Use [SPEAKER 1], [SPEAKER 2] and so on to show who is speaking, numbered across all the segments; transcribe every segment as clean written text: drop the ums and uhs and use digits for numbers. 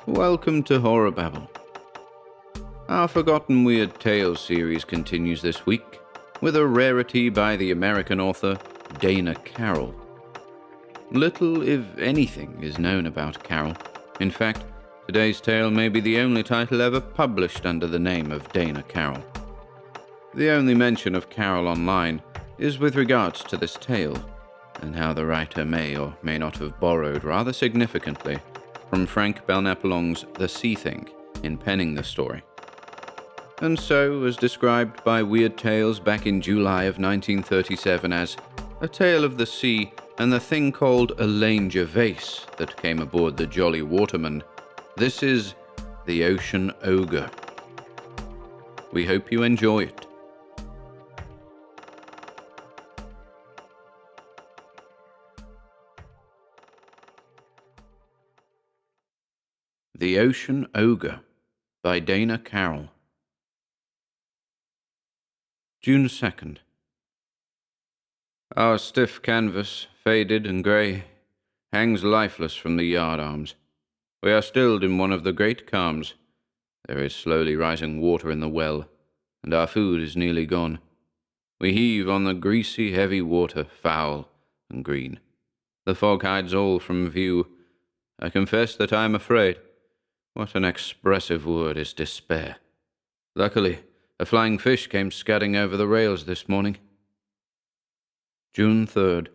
[SPEAKER 1] Welcome to HorrorBabble. Our Forgotten Weird Tales series continues this week with a rarity by the American author Dana Carroll. Little, if anything, is known about Carroll. In fact, today's tale may be the only title ever published under the name of Dana Carroll. The only mention of Carroll online is with regards to this tale, and how the writer may or may not have borrowed rather significantly from Frank Belknap-Long's The Sea Thing in penning the story. And so, as described by Weird Tales back in July of 1937 as a tale of the sea and the thing called Elaine Gervais that came aboard the Jolly Waterman, this is The Ocean Ogre. We hope you enjoy it. The Ocean Ogre by Dana Carroll. June 2nd. Our stiff canvas, faded and grey, hangs lifeless from the yard arms. We are stilled in one of the great calms. There is slowly rising water in the well, and our food is nearly gone. We heave on the greasy, heavy water, foul and green. The fog hides all from view. I confess that I am afraid. What an expressive word is despair. Luckily, a flying fish came scudding over the rails this morning. June 3rd.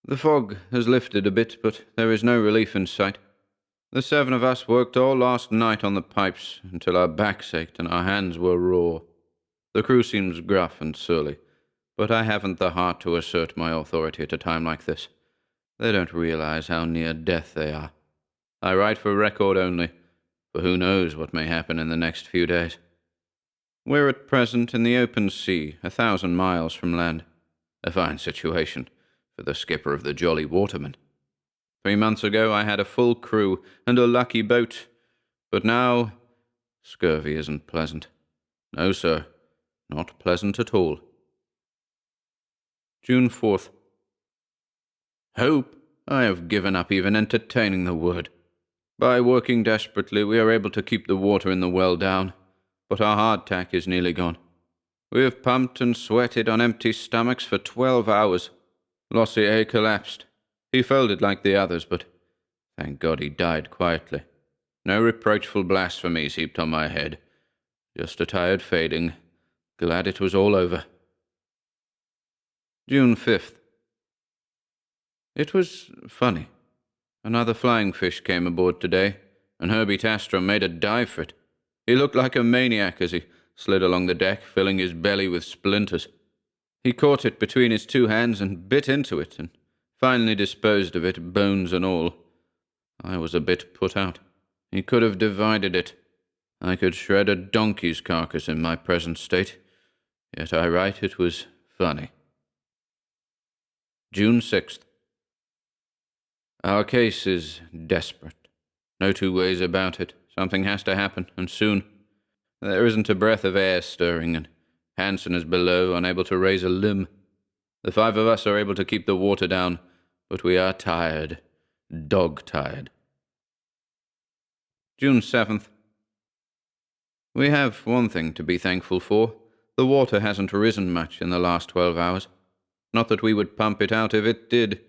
[SPEAKER 1] The fog has lifted a bit, but there is no relief in sight. The 7 of us worked all last night on the pipes until our backs ached and our hands were raw. The crew seems gruff and surly, but I haven't the heart to assert my authority at a time like this. They don't realize how near death they are. I write for record only, for who knows what may happen in the next few days. We're at present in the open sea, 1,000 miles from land. A fine situation for the skipper of the Jolly Waterman. 3 months ago I had a full crew and a lucky boat, but now scurvy isn't pleasant. No, sir, not pleasant at all. June 4th. Hope? I have given up even entertaining the word. By working desperately, we are able to keep the water in the well down, but our hardtack is nearly gone. We have pumped and sweated on empty stomachs for 12 hours. Lossier collapsed. He folded like the others, but thank God he died quietly. No reproachful blasphemies heaped on my head. Just a tired fading. Glad it was all over. June 5th. It was funny. Another flying fish came aboard today, and Herbie Tastrom made a dive for it. He looked like a maniac as he slid along the deck, filling his belly with splinters. He caught it between his 2 hands and bit into it, and finally disposed of it, bones and all. I was a bit put out. He could have divided it. I could shred a donkey's carcass in my present state, yet I write it was funny. June 6th. Our case is desperate. No 2 ways about it. Something has to happen, and soon. There isn't a breath of air stirring, and Hansen is below, unable to raise a limb. The 5 of us are able to keep the water down, but we are tired. Dog-tired. June 7th. We have one thing to be thankful for. The water hasn't risen much in the last 12 hours. Not that we would pump it out if it did.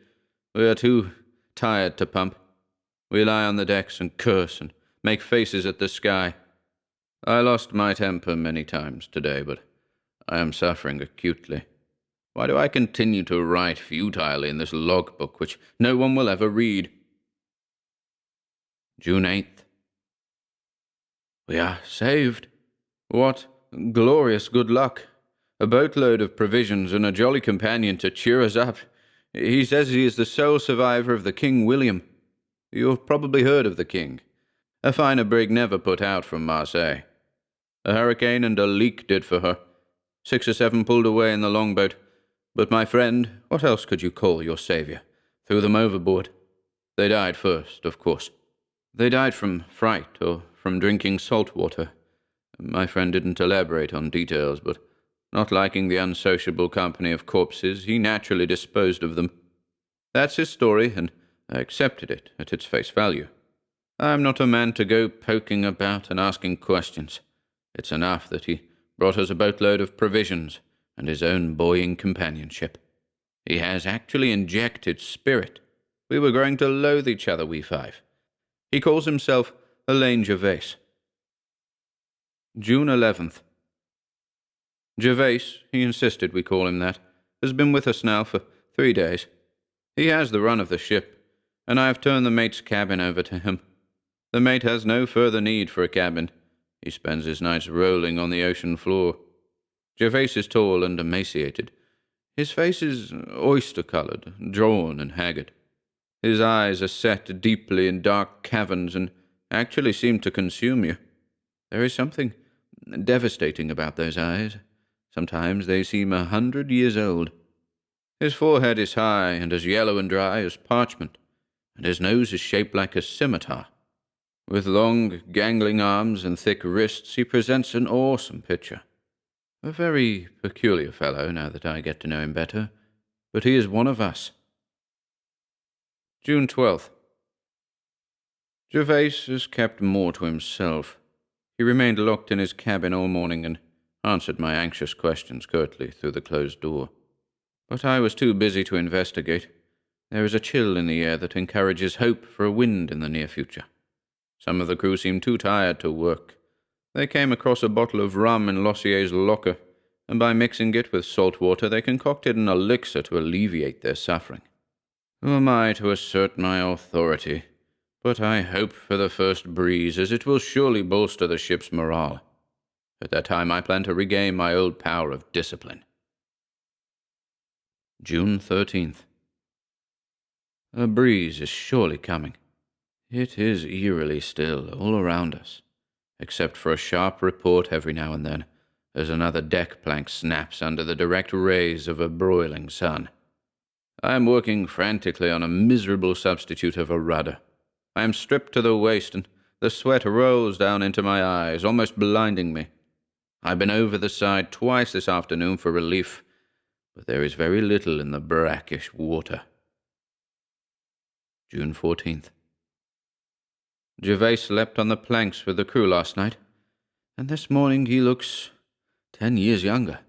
[SPEAKER 1] We are too tired to pump. We lie on the decks and curse and make faces at the sky. I lost my temper many times today, but I am suffering acutely. Why do I continue to write futilely in this logbook which no one will ever read? June 8th. We are saved. What glorious good luck. A boatload of provisions and a jolly companion to cheer us up. He says he is the sole survivor of the King William. You have probably heard of the King. A finer brig never put out from Marseille. A hurricane and a leak did for her. 6 or 7 pulled away in the longboat. But my friend, what else could you call your saviour, threw them overboard. They died first, of course. They died from fright or from drinking salt water. My friend didn't elaborate on details, but not liking the unsociable company of corpses, he naturally disposed of them. That's his story, and I accepted it at its face value. I'm not a man to go poking about and asking questions. It's enough that he brought us a boatload of provisions and his own buoying companionship. He has actually injected spirit. We were growing to loathe each other, we five. He calls himself Elaine Gervais. June 11th. Gervais, he insisted we call him that, has been with us now for 3 days. He has the run of the ship, and I have turned the mate's cabin over to him. The mate has no further need for a cabin. He spends his nights rolling on the ocean floor. Gervais is tall and emaciated. His face is oyster-colored, drawn and haggard. His eyes are set deeply in dark caverns and actually seem to consume you. There is something devastating about those eyes. Sometimes they seem 100 years old. His forehead is high and as yellow and dry as parchment, and his nose is shaped like a scimitar. With long, gangling arms and thick wrists, he presents an awesome picture. A very peculiar fellow, now that I get to know him better, but he is one of us. June 12th. Gervais has kept more to himself. He remained locked in his cabin all morning and answered my anxious questions curtly through the closed door. But I was too busy to investigate. There is a chill in the air that encourages hope for a wind in the near future. Some of the crew seemed too tired to work. They came across a bottle of rum in Lossier's locker, and by mixing it with salt water they concocted an elixir to alleviate their suffering. Who am I to assert my authority? But I hope for the first breeze, as it will surely bolster the ship's morale. At that time I plan to regain my old power of discipline. June 13th. A breeze is surely coming. It is eerily still all around us, except for a sharp report every now and then, as another deck plank snaps under the direct rays of a broiling sun. I am working frantically on a miserable substitute of a rudder. I am stripped to the waist, and the sweat rolls down into my eyes, almost blinding me. I've been over the side twice this afternoon for relief, but there is very little in the brackish water. June 14th. Gervais slept on the planks with the crew last night, and this morning he looks 10 years younger.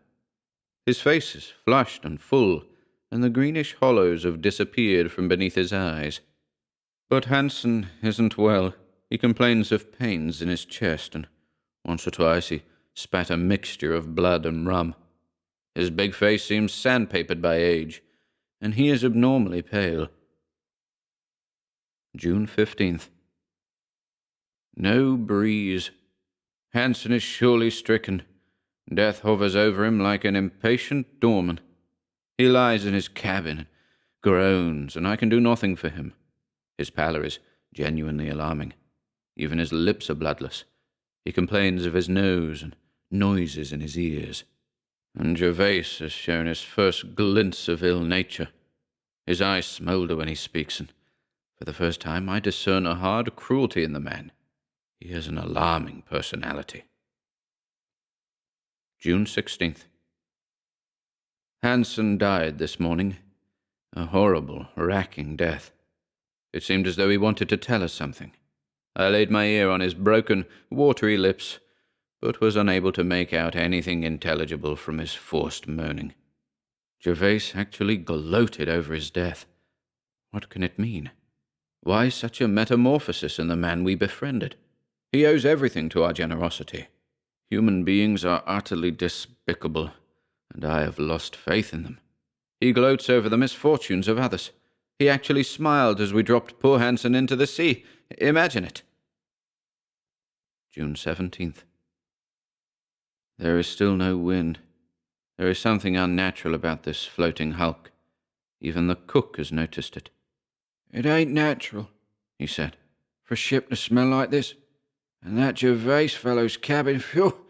[SPEAKER 1] His face is flushed and full, and the greenish hollows have disappeared from beneath his eyes. But Hansen isn't well. He complains of pains in his chest, and once or twice he spat a mixture of blood and rum. His big face seems sandpapered by age, and he is abnormally pale. June 15th. No breeze. Hansen is surely stricken. Death hovers over him like an impatient doorman. He lies in his cabin and groans, and I can do nothing for him. His pallor is genuinely alarming. Even his lips are bloodless. He complains of his nose and noises in his ears. And Gervais has shown his first glints of ill nature. His eyes smoulder when he speaks, and for the first time I discern a hard cruelty in the man. He has an alarming personality. June 16th. Hansen died this morning. A horrible, racking death. It seemed as though he wanted to tell us something. I laid my ear on his broken, watery lips, but was unable to make out anything intelligible from his forced moaning. Gervais actually gloated over his death. What can it mean? Why such a metamorphosis in the man we befriended? He owes everything to our generosity. Human beings are utterly despicable, and I have lost faith in them. He gloats over the misfortunes of others. He actually smiled as we dropped poor Hansen into the sea. Imagine it. June 17th. There is still no wind. There is something unnatural about this floating hulk. Even the cook has noticed it. "It ain't natural," he said, "for a ship to smell like this. And that Gervais fellow's cabin, phew,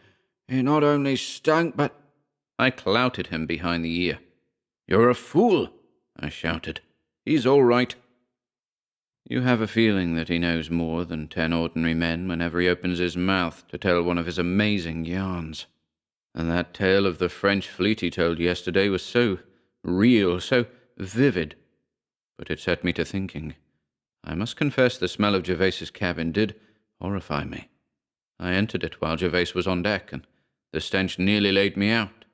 [SPEAKER 1] it not only stunk, but—" I clouted him behind the ear. "You're a fool," I shouted. "He's all right." You have a feeling that he knows more than 10 ordinary men whenever he opens his mouth to tell one of his amazing yarns. And that tale of the French fleet he told yesterday was so real, so vivid. But it set me to thinking. I must confess the smell of Gervais's cabin did horrify me. I entered it while Gervais was on deck, and the stench nearly laid me out.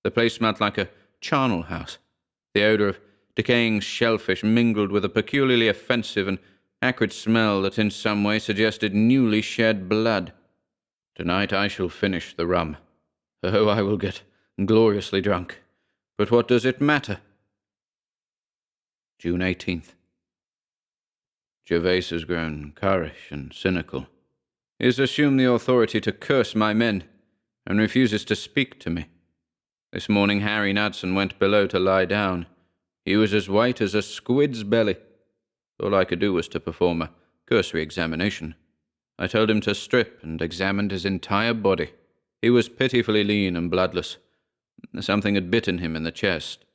[SPEAKER 1] The place smelt like a charnel house. The odor of decaying shellfish mingled with a peculiarly offensive and acrid smell that in some way suggested newly shed blood. Tonight I shall finish the rum. Oh, I will get gloriously drunk. But what does it matter? June 18th. Gervais has grown currish and cynical. He has assumed the authority to curse my men, and refuses to speak to me. This morning Harry Knudsen went below to lie down. He was as white as a squid's belly. All I could do was to perform a cursory examination. I told him to strip and examined his entire body. He was pitifully lean and bloodless. Something had bitten him in the chest.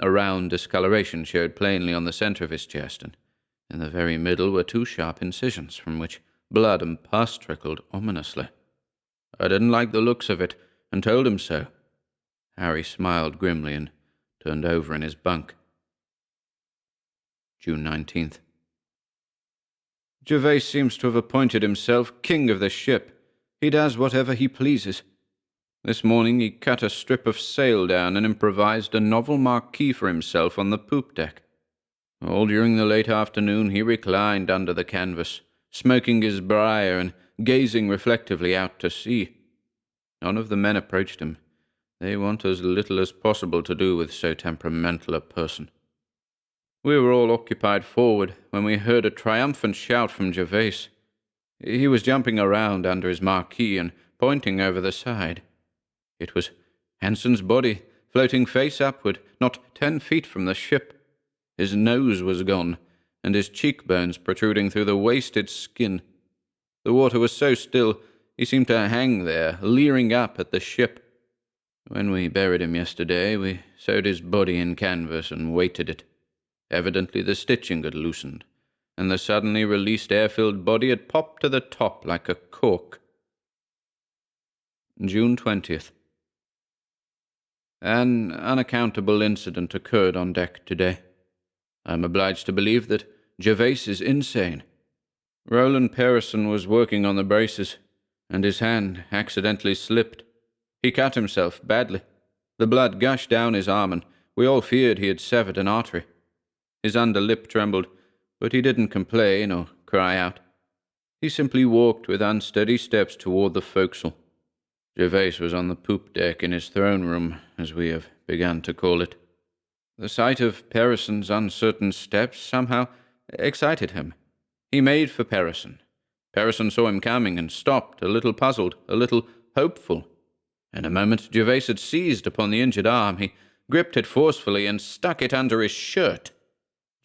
[SPEAKER 1] A round discoloration showed plainly on the center of his chest, and in the very middle were 2 sharp incisions from which blood and pus trickled ominously. I didn't like the looks of it, and told him so. Harry smiled grimly and turned over in his bunk. June 19th. Gervais seems to have appointed himself king of the ship. He does whatever he pleases. This morning he cut a strip of sail down and improvised a novel marquee for himself on the poop deck. All during the late afternoon he reclined under the canvas, smoking his briar and gazing reflectively out to sea. None of the men approached him. They want as little as possible to do with so temperamental a person. We were all occupied forward when we heard a triumphant shout from Gervais. He was jumping around under his marquee and pointing over the side. It was Hanson's body, floating face upward, not 10 feet from the ship. His nose was gone, and his cheekbones protruding through the wasted skin. The water was so still, he seemed to hang there, leering up at the ship. When we buried him yesterday, we sewed his body in canvas and weighted it. Evidently the stitching had loosened, and the suddenly released air-filled body had popped to the top like a cork. June 20th. An unaccountable incident occurred on deck today. I am obliged to believe that Gervais is insane. Roland Pearson was working on the braces, and his hand accidentally slipped. He cut himself badly. The blood gushed down his arm, and we all feared he had severed an artery. His under lip trembled, but he didn't complain or cry out. He simply walked with unsteady steps toward the forecastle. Gervais was on the poop deck in his throne room, as we have begun to call it. The sight of Pearson's uncertain steps somehow excited him. He made for Pearson. Pearson saw him coming and stopped, a little puzzled, a little hopeful. In a moment, Gervais had seized upon the injured arm. He gripped it forcefully and stuck it under his shirt.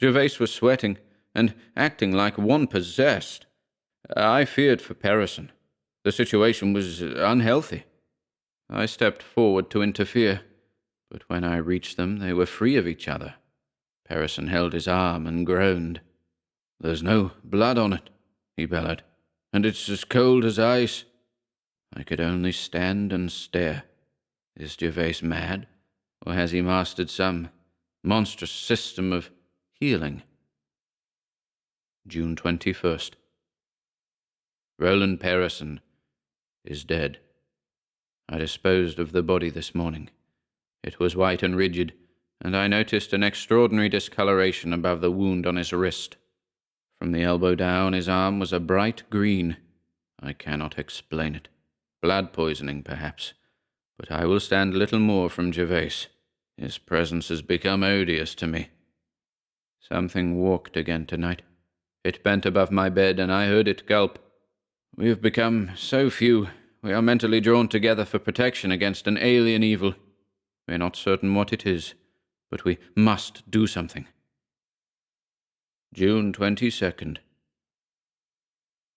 [SPEAKER 1] Gervais was sweating and acting like one possessed. I feared for Pearson. The situation was unhealthy. I stepped forward to interfere, but when I reached them, they were free of each other. Pearson held his arm and groaned. "There's no blood on it," he bellowed, "and it's as cold as ice." I could only stand and stare. Is Gervais mad, or has he mastered some monstrous system of healing? June 21st. Roland Pearson is dead. I disposed of the body this morning. It was white and rigid, and I noticed an extraordinary discoloration above the wound on his wrist. From the elbow down, his arm was a bright green. I cannot explain it. Blood poisoning, perhaps, but I will stand little more from Gervais. His presence has become odious to me. Something walked again tonight. It bent above my bed, and I heard it gulp. We have become so few. We are mentally drawn together for protection against an alien evil. We are not certain what it is, but we must do something. June 22nd.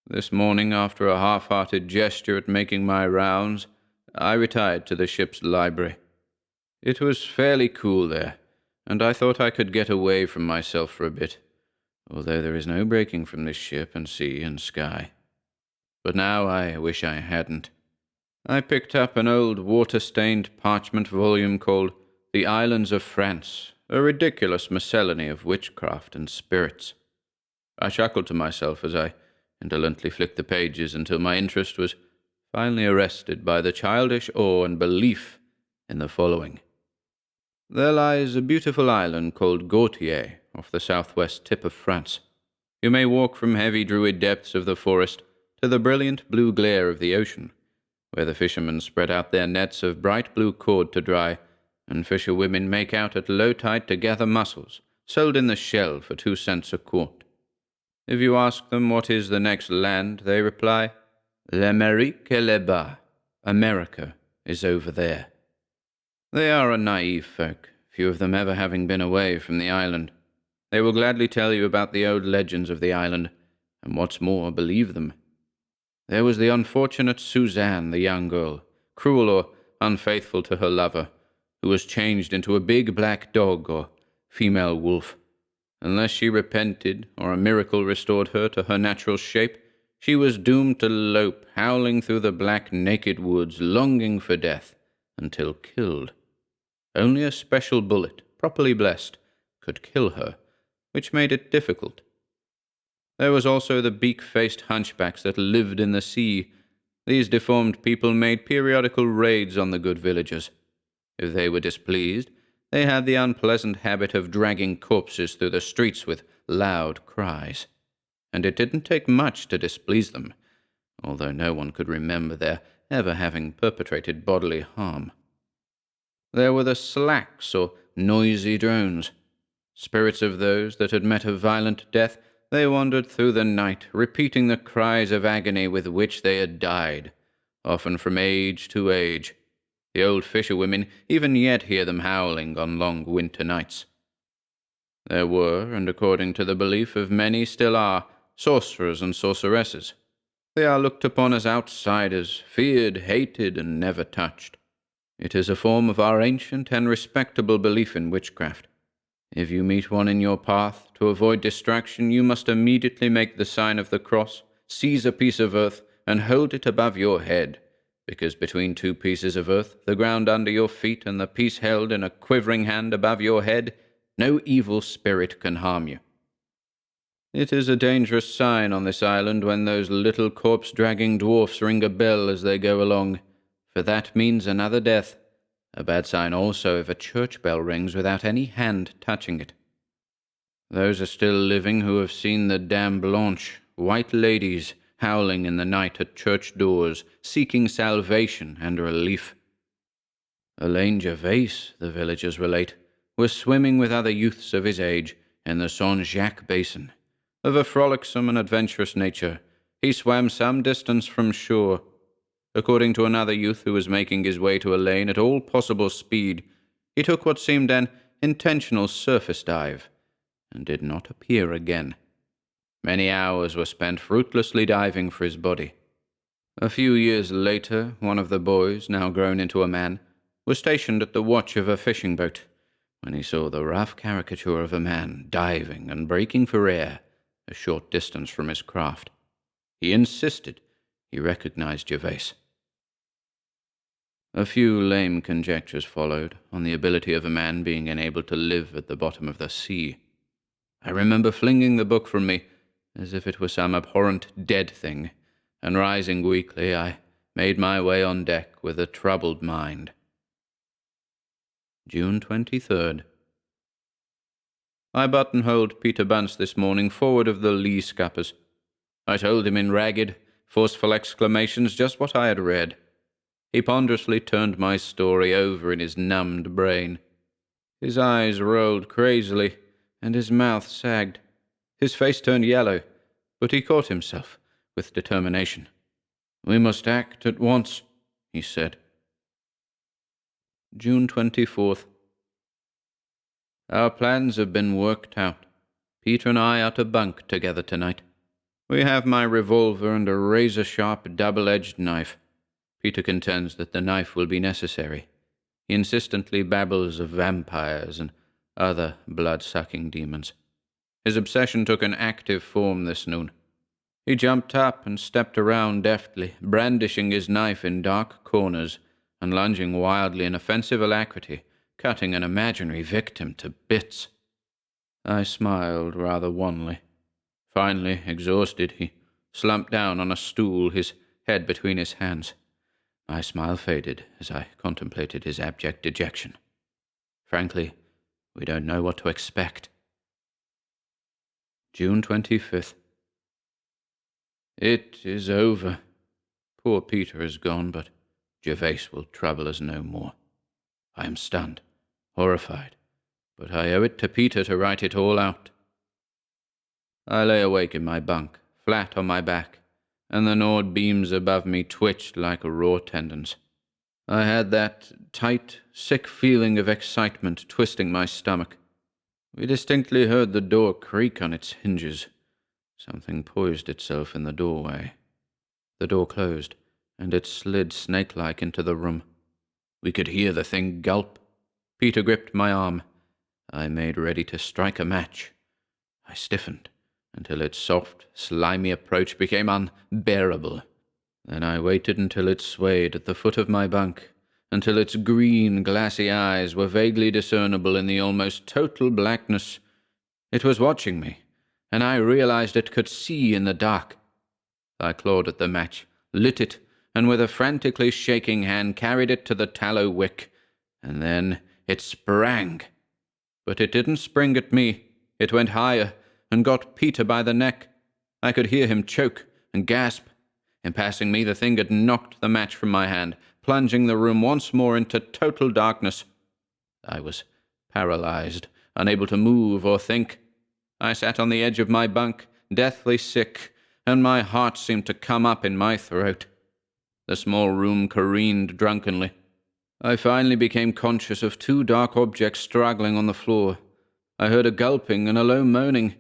[SPEAKER 1] This morning, after a half-hearted gesture at making my rounds, I retired to the ship's library. It was fairly cool there, and I thought I could get away from myself for a bit, although there is no breaking from this ship and sea and sky. But now I wish I hadn't. I picked up an old water-stained parchment volume called The Islands of France, a ridiculous miscellany of witchcraft and spirits. I chuckled to myself as I indolently flicked the pages until my interest was finally arrested by the childish awe and belief in the following. There lies a beautiful island called Gautier off the southwest tip of France. You may walk from heavy druid depths of the forest to the brilliant blue glare of the ocean, where the fishermen spread out their nets of bright blue cord to dry, and fisherwomen make out at low tide to gather mussels, sold in the shell for 2 cents a quart. If you ask them what is the next land, they reply, L'Amérique est là-bas. America is over there. They are a naive folk, few of them ever having been away from the island. They will gladly tell you about the old legends of the island, and what's more, believe them. There was the unfortunate Suzanne, the young girl, cruel or unfaithful to her lover, who was changed into a big black dog or female wolf. Unless she repented, or a miracle restored her to her natural shape, she was doomed to lope, howling through the black naked woods, longing for death, until killed. Only a special bullet, properly blessed, could kill her, which made it difficult. There was also the beak-faced hunchbacks that lived in the sea. These deformed people made periodical raids on the good villagers. If they were displeased, they had the unpleasant habit of dragging corpses through the streets with loud cries. And it didn't take much to displease them, although no one could remember their ever having perpetrated bodily harm. There were the slacks, or noisy drones. Spirits of those that had met a violent death, they wandered through the night, repeating the cries of agony with which they had died, often from age to age. The old fisherwomen even yet hear them howling on long winter nights. There were, and according to the belief of many still are, sorcerers and sorceresses. They are looked upon as outsiders, feared, hated, and never touched. It is a form of our ancient and respectable belief in witchcraft. If you meet one in your path, to avoid distraction, you must immediately make the sign of the cross, seize a piece of earth, and hold it above your head, because between 2 pieces of earth, the ground under your feet, and the piece held in a quivering hand above your head, no evil spirit can harm you. It is a dangerous sign on this island when those little corpse-dragging dwarfs ring a bell as they go along, for that means another death. A bad sign also if a church bell rings without any hand touching it. Those are still living who have seen the Dame Blanche, white ladies, howling in the night at church doors, seeking salvation and relief. Alain Gervais, the villagers relate, was swimming with other youths of his age in the Saint-Jacques basin. Of a frolicsome and adventurous nature, he swam some distance from shore. According to another youth who was making his way to Alain at all possible speed, he took what seemed an intentional surface dive, and did not appear again. Many hours were spent fruitlessly diving for his body. A few years later, one of the boys, now grown into a man, was stationed at the watch of a fishing boat, when he saw the rough caricature of a man diving and breaking for air a short distance from his craft. He insisted he recognized Gervais. A few lame conjectures followed on the ability of a man being enabled to live at the bottom of the sea. I remember flinging the book from me as if it were some abhorrent dead thing, and rising weakly, I made my way on deck with a troubled mind. June 23rd. I buttonholed Peter Bunce this morning forward of the lee scuppers. I told him in ragged, forceful exclamations just what I had read. He ponderously turned my story over in his numbed brain. His eyes rolled crazily, and his mouth sagged. His face turned yellow, but he caught himself with determination. "We must act at once," he said. June 24th. Our plans have been worked out. Peter and I are to bunk together tonight. We have my revolver and a razor-sharp, double-edged knife. Peter contends that the knife will be necessary. He insistently babbles of vampires and other blood-sucking demons. His obsession took an active form this noon. He jumped up and stepped around deftly, brandishing his knife in dark corners and lunging wildly in offensive alacrity, cutting an imaginary victim to bits. I smiled rather wanly. Finally, exhausted, he slumped down on a stool, his head between his hands. My smile faded as I contemplated his abject dejection. Frankly, we don't know what to expect. June 25th. It is over. Poor Peter is gone, but Gervase will trouble us no more. I am stunned, horrified, but I owe it to Peter to write it all out. I lay awake in my bunk, flat on my back, and the gnawed beams above me twitched like raw tendons. I had that tight, sick feeling of excitement twisting my stomach. We distinctly heard the door creak on its hinges. Something poised itself in the doorway. The door closed, and it slid snake-like into the room. We could hear the thing gulp. Peter gripped my arm. I made ready to strike a match. I stiffened until its soft, slimy approach became unbearable. Then I waited until it swayed at the foot of my bunk, until its green, glassy eyes were vaguely discernible in the almost total blackness. It was watching me, and I realized it could see in the dark. I clawed at the match, lit it, and with a frantically shaking hand carried it to the tallow wick, and then it sprang. But it didn't spring at me. It went higher and got Peter by the neck. I could hear him choke and gasp. In passing me, the thing had knocked the match from my hand, plunging the room once more into total darkness. I was paralyzed, unable to move or think. I sat on the edge of my bunk, deathly sick, and my heart seemed to come up in my throat. The small room careened drunkenly. I finally became conscious of two dark objects struggling on the floor. I heard a gulping and a low moaning,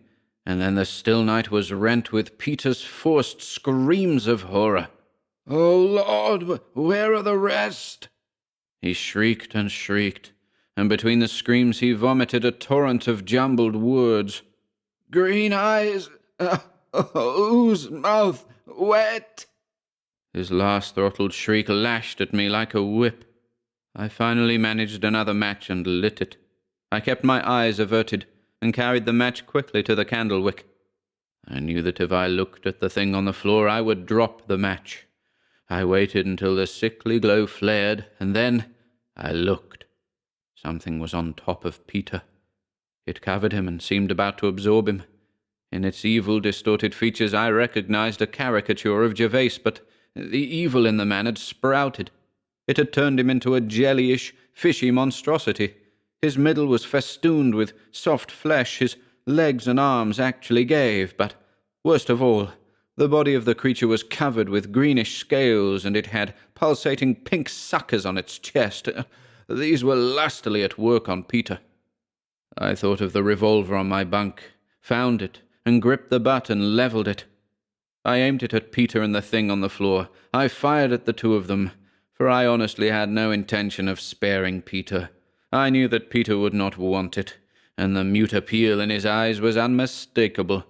[SPEAKER 1] and then the still night was rent with Peter's forced screams of horror. "Oh, Lord, where are the rest?" He shrieked and shrieked, and between the screams he vomited a torrent of jumbled words. "Green eyes, ooze, mouth, wet." His last throttled shriek lashed at me like a whip. I finally managed another match and lit it. I kept my eyes averted and carried the match quickly to the candle wick. I knew that if I looked at the thing on the floor, I would drop the match. I waited until the sickly glow flared, and then I looked. Something was on top of Peter. It covered him and seemed about to absorb him. In its evil, distorted features, I recognized a caricature of Gervase, but the evil in the man had sprouted. It had turned him into a jellyish, fishy monstrosity. His middle was festooned with soft flesh. His legs and arms actually gave, but worst of all, the body of the creature was covered with greenish scales, and it had pulsating pink suckers on its chest. These were lustily at work on Peter. I thought of the revolver on my bunk, found it, and gripped the butt and leveled it. I aimed it at Peter and the thing on the floor. I fired at the two of them, for I honestly had no intention of sparing Peter. I knew that Peter would not want it, and the mute appeal in his eyes was unmistakable.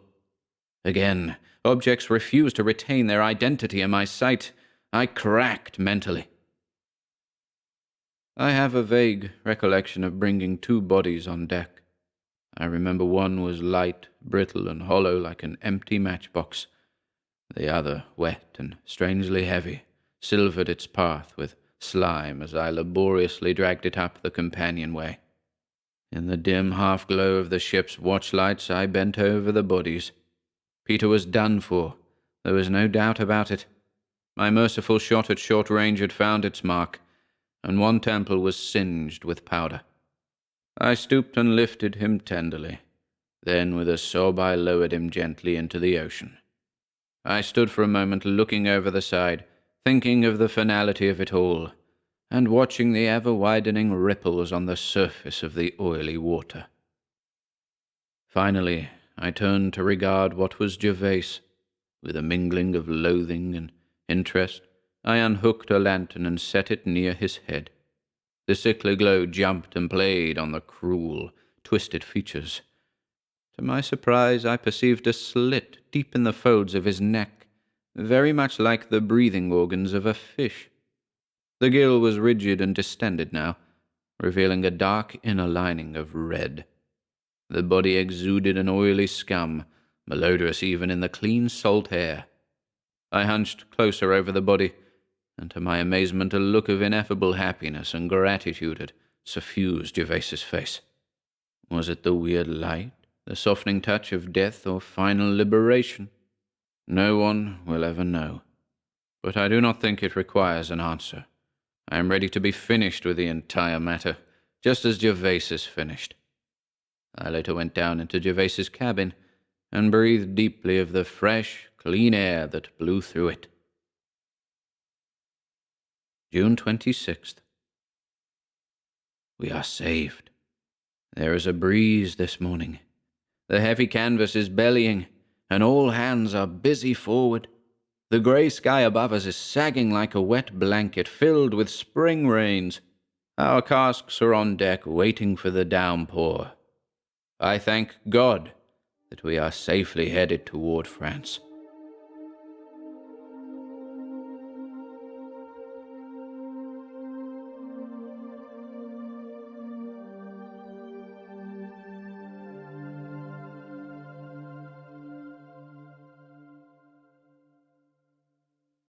[SPEAKER 1] Again, objects refused to retain their identity in my sight. I cracked mentally. I have a vague recollection of bringing two bodies on deck. I remember one was light, brittle, and hollow like an empty matchbox. The other, wet and strangely heavy, silvered its path with slime as I laboriously dragged it up the companionway. In the dim half-glow of the ship's watchlights, I bent over the bodies. Peter was done for. There was no doubt about it. My merciful shot at short range had found its mark, and one temple was singed with powder. I stooped and lifted him tenderly. Then, with a sob, I lowered him gently into the ocean. I stood for a moment looking over the side, thinking of the finality of it all, and watching the ever-widening ripples on the surface of the oily water. Finally, I turned to regard what was Gervase. With a mingling of loathing and interest, I unhooked a lantern and set it near his head. The sickly glow jumped and played on the cruel, twisted features. To my surprise, I perceived a slit deep in the folds of his neck, very much like the breathing organs of a fish. The gill was rigid and distended now, revealing a dark inner lining of red. The body exuded an oily scum, malodorous even in the clean salt air. I hunched closer over the body, and to my amazement a look of ineffable happiness and gratitude had suffused Gervaise's face. Was it the weird light, the softening touch of death, or final liberation? No one will ever know. But I do not think it requires an answer. I am ready to be finished with the entire matter, just as Gervais is finished. I later went down into Gervais's cabin and breathed deeply of the fresh, clean air that blew through it. June 26th. We are saved. There is a breeze this morning. The heavy canvas is bellying, and all hands are busy forward. The grey sky above us is sagging like a wet blanket filled with spring rains. Our casks are on deck waiting for the downpour. I thank God that we are safely headed toward France.